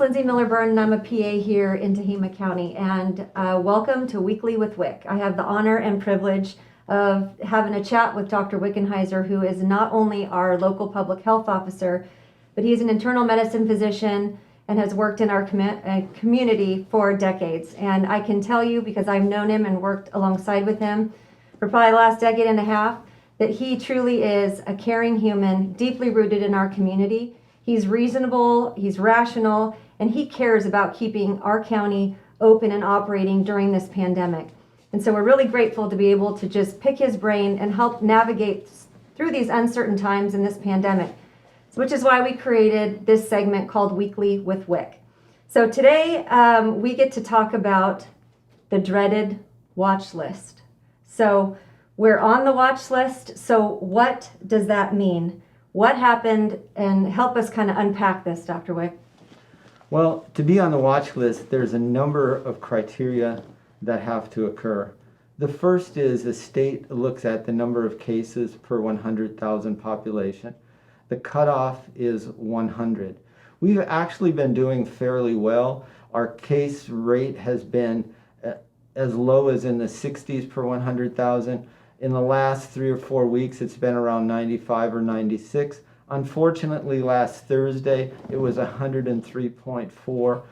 Lindsay Miller-Byrne, and I'm a PA here in Tehama County. And welcome to Weekly with Wick. I have the honor and privilege of having a chat with Dr. Wickenheiser, who is not only our local public health officer, but he's an internal medicine physician and has worked in our community for decades. And I can tell you, because I've known him and worked alongside with him for probably the last decade and a half, that he truly is a caring human, deeply rooted in our community. He's reasonable, he's rational, and he cares about keeping our county open and operating during this pandemic. And so we're really grateful to be able to just pick his brain and help navigate through these uncertain times in this pandemic, which is why we created this segment called Weekly with Wick. So today we get to talk about the dreaded watch list. So we're on the watch list. So what does that mean? What happened? And help us kind of unpack this, Dr. Wick. Well, to be on the watch list, there's a number of criteria that have to occur. The first is the state looks at the number of cases per 100,000 population. The cutoff is 100. We've actually been doing fairly well. Our case rate has been as low as in the 60s per 100,000. In the last 3 or 4 weeks, it's been around 95 or 96. Unfortunately, last Thursday, it was 103.4 for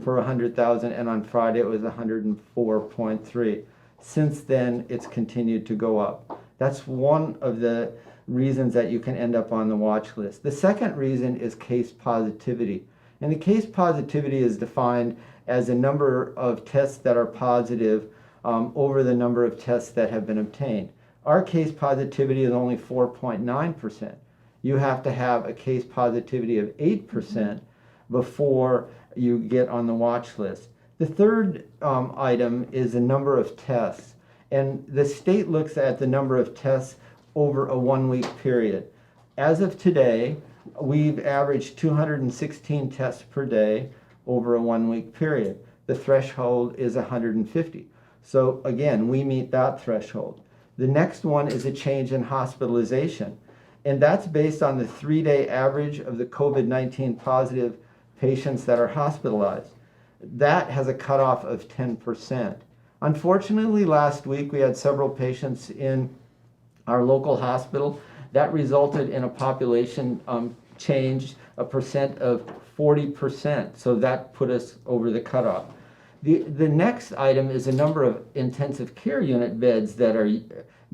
100,000, and on Friday, it was 104.3. Since then, it's continued to go up. That's one of the reasons that you can end up on the watch list. The second reason is case positivity. And the case positivity is defined as a number of tests that are positive over the number of tests that have been obtained. Our case positivity is only 4.9%. You have to have a case positivity of 8% before you get on the watch list. The third item is the number of tests. And the state looks at the number of tests over a 1-week period. As of today, we've averaged 216 tests per day over a 1-week period. The threshold is 150. So again, we meet that threshold. The next one is a change in hospitalization, and that's based on the 3-day average of the COVID-19 positive patients that are hospitalized. That has a cutoff of 10%. Unfortunately, last week we had several patients in our local hospital. That resulted in a population change, a percent of 40%. So that put us over the cutoff. The next item is the number of intensive care unit beds that are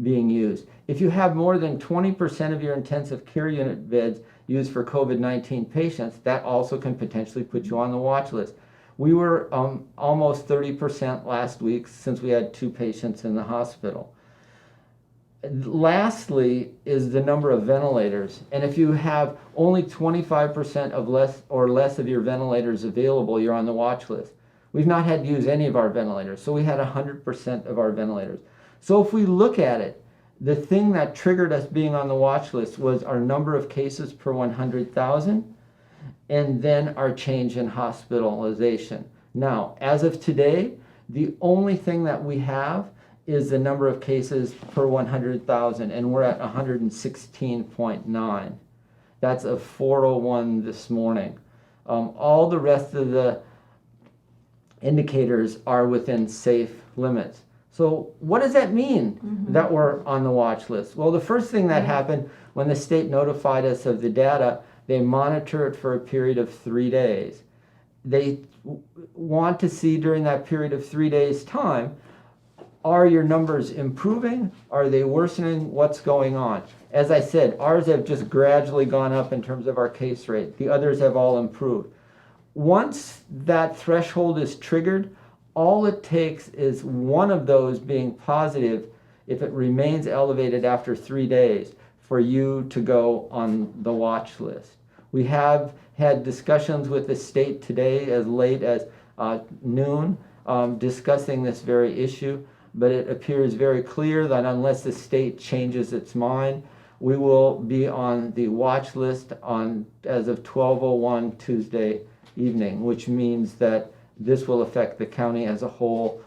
being used. If you have more than 20% of your intensive care unit beds used for COVID-19 patients, that also can potentially put you on the watch list. We were almost 30% last week since we had 2 patients in the hospital. Lastly is the number of ventilators. And if you have only 25% of less of your ventilators available, you're on the watch list. We've not had to use any of our ventilators, so we had 100% of our ventilators. So if we look at it, the thing that triggered us being on the watch list was our number of cases per 100,000, and then our change in hospitalization. Now, as of today, the only thing that we have is the number of cases per 100,000, and we're at 116.9. That's a 401 this morning. All the rest of the indicators are within safe limits. So what does that mean that we're on the watch list? Well, the first thing that happened when the state notified us of the data, they monitor it for a period of 3 days. They want to see during that period of 3 days' time, are your numbers improving? Are they worsening? What's going on? As I said, ours have just gradually gone up in terms of our case rate. The others have all improved. Once that threshold is triggered, all it takes is one of those being positive, if it remains elevated after 3 days, for you to go on the watch list. We have had discussions with the state today as late as noon discussing this very issue, but it appears very clear that unless the state changes its mind, we will be on the watch list as of 12:01 Tuesday evening, which means that this will affect the county as a whole,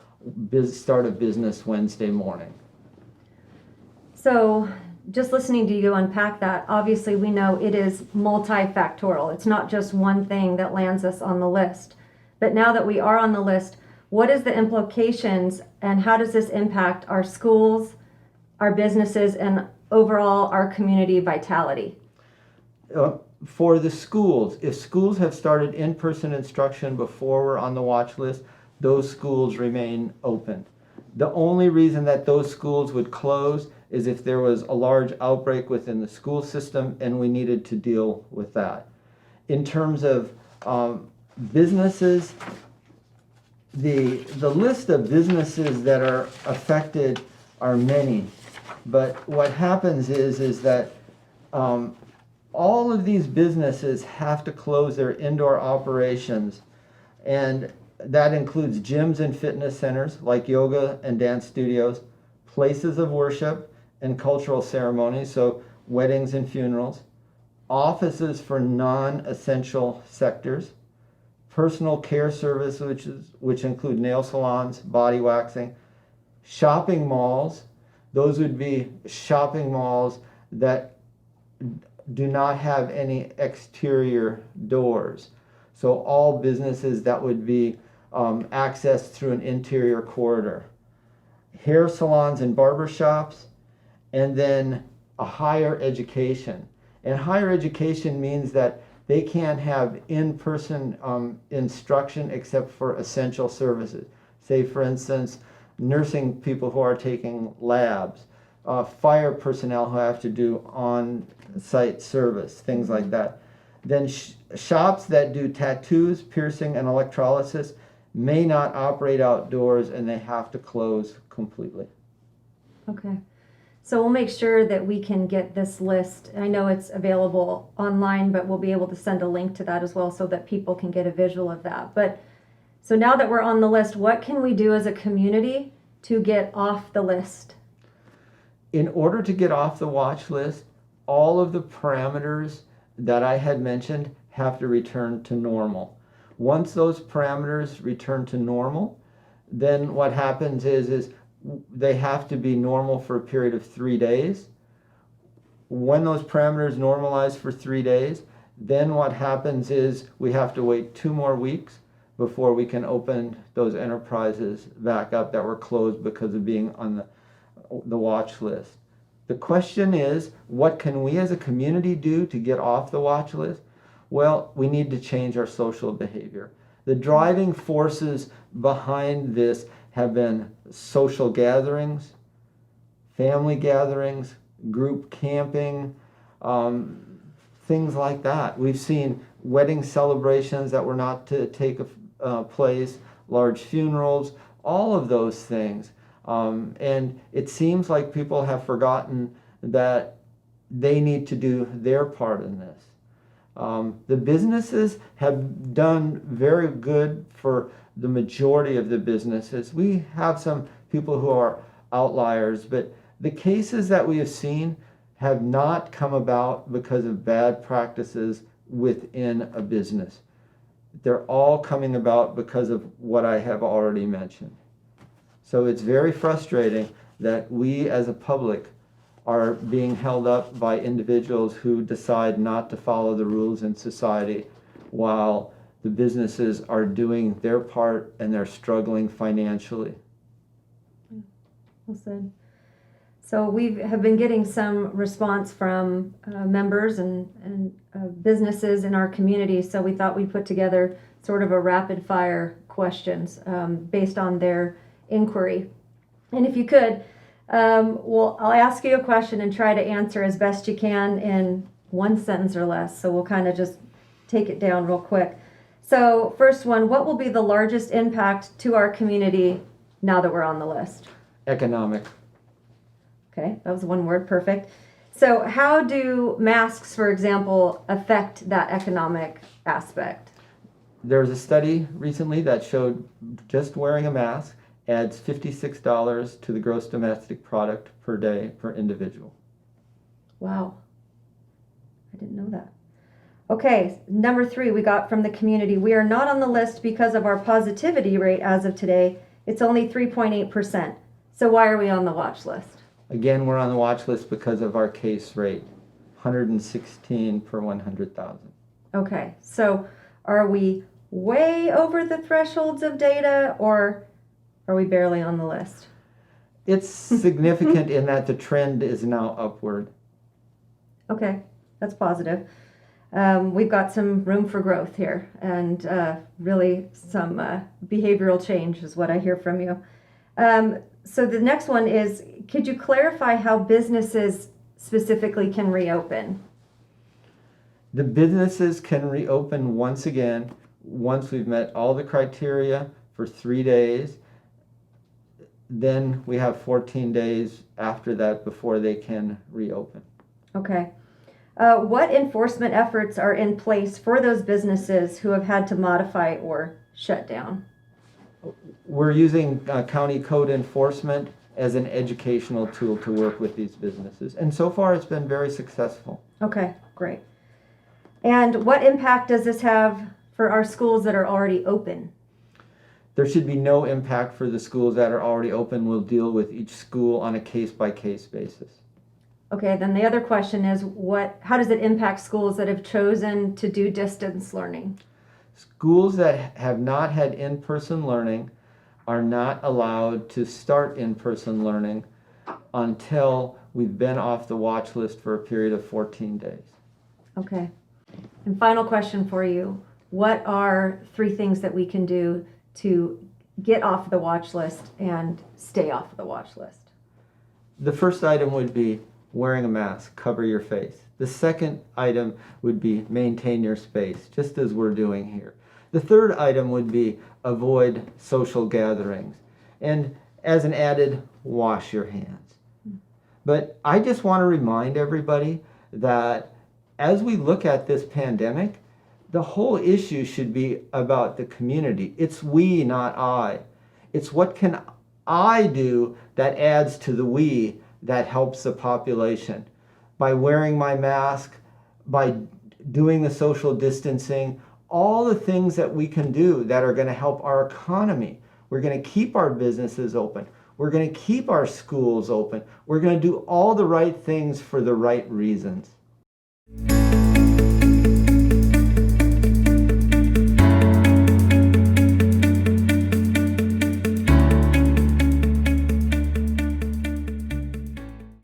start of business Wednesday morning. So just listening to you unpack that, obviously we know it is multifactorial. It's not just one thing that lands us on the list. But now that we are on the list, what is the implications and how does this impact our schools, our businesses, and overall our community vitality? For the schools, if schools have started in-person instruction before we're on the watch list, those schools remain open. The only reason that those schools would close is if there was a large outbreak within the school system and we needed to deal with that. In terms of businesses, the list of businesses that are affected are many, but what happens is that all of these businesses have to close their indoor operations, and that includes gyms and fitness centers like yoga and dance studios, places of worship and cultural ceremonies, so weddings and funerals, offices for non-essential sectors, personal care services, which include nail salons, body waxing, shopping malls. Those would be shopping malls that do not have any exterior doors. So all businesses that would be accessed through an interior corridor. Hair salons and barber shops, and then a higher education. And higher education means that they can't have in-person instruction except for essential services. Say, for instance, nursing people who are taking labs, fire personnel who have to do on-site service, things like that. Then shops that do tattoos, piercing, and electrolysis may not operate outdoors and they have to close completely. Okay. So we'll make sure that we can get this list. I know it's available online, but we'll be able to send a link to that as well so that people can get a visual of that. But so now that we're on the list, what can we do as a community to get off the list? In order to get off the watch list, all of the parameters that I had mentioned have to return to normal. Once those parameters return to normal, then what happens is they have to be normal for a period of 3 days. When those parameters normalize for 3 days, then what happens is we have to wait 2 more weeks before we can open those enterprises back up that were closed because of being on the watch list. The question is, what can we as a community do to get off the watch list? Well, we need to change our social behavior. The driving forces behind this have been social gatherings, family gatherings, group camping, things like that. We've seen wedding celebrations that were not to take place, large funerals, all of those things. And it seems like people have forgotten that they need to do their part in this. The businesses have done very good for the majority of the businesses. We have some people who are outliers, but the cases that we have seen have not come about because of bad practices within a business. They're all coming about because of what I have already mentioned. So it's very frustrating that we as a public are being held up by individuals who decide not to follow the rules in society while the businesses are doing their part and they're struggling financially. Well said. So we have been getting some response from members and businesses in our community. So we thought we'd put together sort of a rapid fire questions based on their inquiry. And if you could, well, I'll ask you a question and try to answer as best you can in 1 sentence or less. So we'll kind of just take it down real quick. So first one, what will be the largest impact to our community now that we're on the list? Economic. Okay, that was one word, perfect. So how do masks, for example, affect that economic aspect? There's a study recently that showed just wearing a mask adds $56 to the gross domestic product per day per individual. Wow, I didn't know that. Okay, number 3 we got from the community. We are not on the list because of our positivity rate as of today. It's only 3.8%. So why are we on the watch list? Again, we're on the watch list because of our case rate, 116 per 100,000. Okay, so are we way over the thresholds of data, or are we barely on the list? It's significant in that the trend is now upward. Okay, that's positive. We've got some room for growth here, and really some behavioral change is what I hear from you. So the next one is, could you clarify how businesses specifically can reopen? The businesses can reopen once again, once we've met all the criteria for 3 days. Then we have 14 days after that before they can reopen. Okay. What enforcement efforts are in place for those businesses who have had to modify or shut down? We're using county code enforcement as an educational tool to work with these businesses. And so far it's been very successful. Okay, great. And what impact does this have for our schools that are already open? There should be no impact for the schools that are already open. We'll deal with each school on a case-by-case basis. Okay, then the other question is, how does it impact schools that have chosen to do distance learning? Schools that have not had in-person learning are not allowed to start in-person learning until we've been off the watch list for a period of 14 days. Okay. And final question for you. What are 3 things that we can do to get off the watch list and stay off the watch list? The first item would be wearing a mask, cover your face. The second item would be maintain your space, just as we're doing here. The third item would be avoid social gatherings. And as an added, wash your hands. But I just want to remind everybody that as we look at this pandemic, the whole issue should be about the community. It's we, not I. It's what can I do that adds to the we that helps the population. By wearing my mask, by doing the social distancing, all the things that we can do that are going to help our economy. We're going to keep our businesses open. We're going to keep our schools open. We're going to do all the right things for the right reasons.